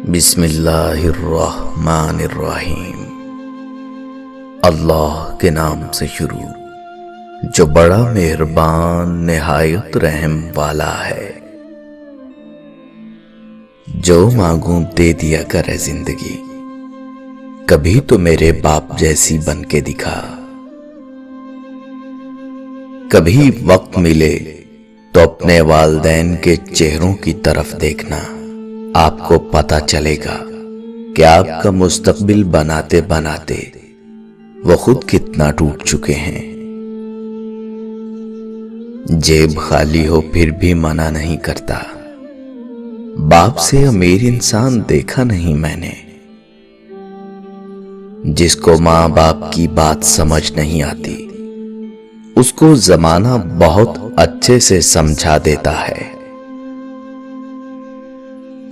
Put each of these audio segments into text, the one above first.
بسم اللہ الرحمن الرحیم۔ اللہ کے نام سے شروع جو بڑا مہربان نہایت رحم والا ہے۔ جو مانگوں دے دیا کرے زندگی، کبھی تو میرے باپ جیسی بن کے دکھا۔ کبھی وقت ملے تو اپنے والدین کے چہروں کی طرف دیکھنا، آپ کو پتہ چلے گا کہ آپ کا مستقبل بناتے بناتے وہ خود کتنا ٹوٹ چکے ہیں۔ جیب خالی ہو پھر بھی منع نہیں کرتا، باپ سے امیر انسان دیکھا نہیں میں نے۔ جس کو ماں باپ کی بات سمجھ نہیں آتی، اس کو زمانہ بہت اچھے سے سمجھا دیتا ہے۔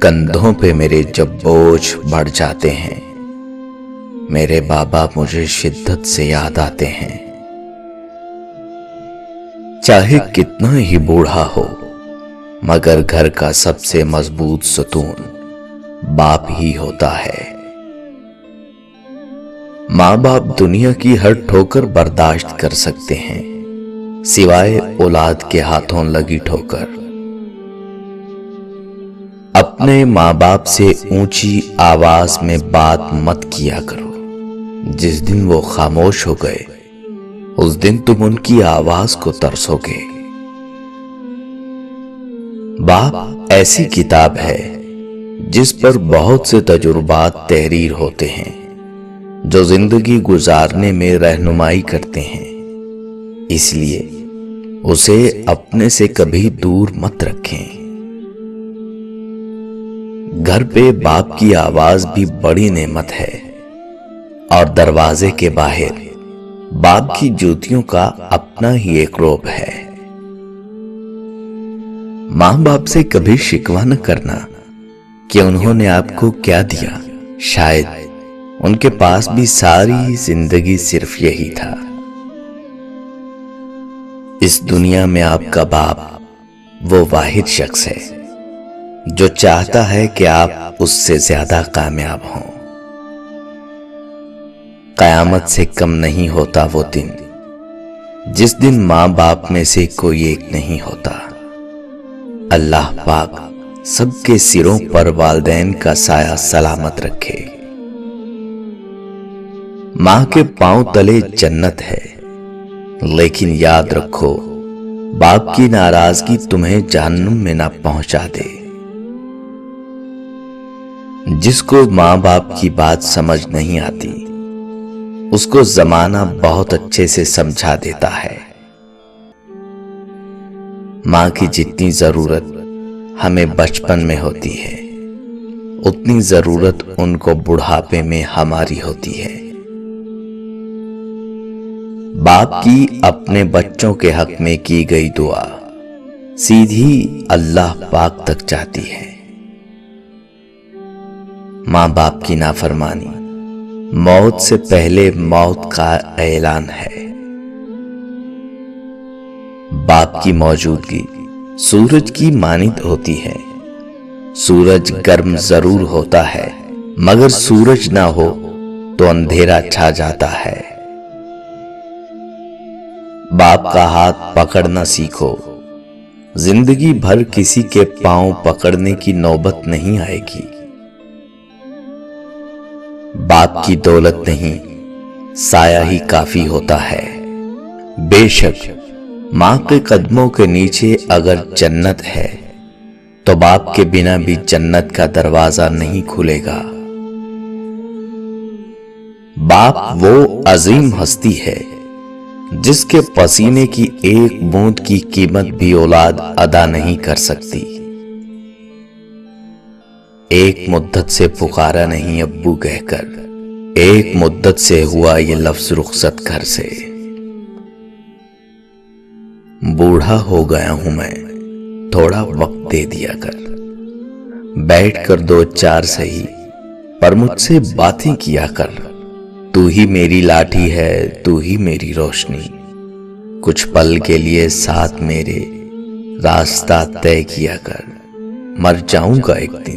کندھوں پہ میرے جب بوجھ بڑھ جاتے ہیں، میرے بابا مجھے شدت سے یاد آتے ہیں۔ چاہے کتنا ہی بوڑھا ہو، مگر گھر کا سب سے مضبوط ستون باپ ہی ہوتا ہے۔ ماں باپ دنیا کی ہر ٹھوکر برداشت کر سکتے ہیں، سوائے اولاد کے ہاتھوں لگی ٹھوکر۔ اپنے ماں باپ سے اونچی آواز میں بات مت کیا کرو، جس دن وہ خاموش ہو گئے اس دن تم ان کی آواز کو ترسو گے۔ باپ ایسی کتاب ہے جس پر بہت سے تجربات تحریر ہوتے ہیں، جو زندگی گزارنے میں رہنمائی کرتے ہیں۔ اس لیے اسے اپنے سے کبھی دور مت رکھیں۔ گھر پہ باپ کی آواز بھی بڑی نعمت ہے، اور دروازے کے باہر باپ کی جوتیوں کا اپنا ہی ایک رعب ہے۔ ماں باپ سے کبھی شکوہ نہ کرنا کہ انہوں نے آپ کو کیا دیا، شاید ان کے پاس بھی ساری زندگی صرف یہی تھا۔ اس دنیا میں آپ کا باپ وہ واحد شخص ہے جو چاہتا ہے کہ آپ اس سے زیادہ کامیاب ہوں۔ قیامت سے کم نہیں ہوتا وہ دن جس دن ماں باپ میں سے کوئی ایک نہیں ہوتا۔ اللہ پاک سب کے سروں پر والدین کا سایہ سلامت رکھے۔ ماں کے پاؤں تلے جنت ہے، لیکن یاد رکھو باپ کی ناراضگی تمہیں جہنم میں نہ پہنچا دے۔ جس کو ماں باپ کی بات سمجھ نہیں آتی، اس کو زمانہ بہت اچھے سے سمجھا دیتا ہے۔ ماں کی جتنی ضرورت ہمیں بچپن میں ہوتی ہے، اتنی ضرورت ان کو بڑھاپے میں ہماری ہوتی ہے۔ باپ کی اپنے بچوں کے حق میں کی گئی دعا سیدھی اللہ پاک تک جاتی ہے۔ ماں باپ کی نافرمانی موت سے پہلے موت کا اعلان ہے۔ باپ کی موجودگی سورج کی مانند ہوتی ہے۔ سورج گرم ضرور ہوتا ہے، مگر سورج نہ ہو تو اندھیرا چھا جاتا ہے۔ باپ کا ہاتھ پکڑنا سیکھو، زندگی بھر کسی کے پاؤں پکڑنے کی نوبت نہیں آئے گی۔ باپ کی دولت نہیں، سایہ ہی کافی ہوتا ہے۔ بے شک ماں کے قدموں کے نیچے اگر جنت ہے تو باپ کے بنا بھی جنت کا دروازہ نہیں کھلے گا۔ باپ وہ عظیم ہستی ہے جس کے پسینے کی ایک بوند کی قیمت بھی اولاد ادا نہیں کر سکتی۔ ایک مدت سے پکارا نہیں ابو کہہ کر، ایک مدت سے ہوا یہ لفظ رخصت گھر سے۔ بوڑھا ہو گیا ہوں میں، تھوڑا وقت دے دیا کر، بیٹھ کر دو چار سہی پر مجھ سے باتیں کیا کر۔ تو ہی میری لاٹھی ہے، تو ہی میری روشنی، کچھ پل کے لیے ساتھ میرے راستہ طے کیا کر۔ مر جاؤں گا ایک دن،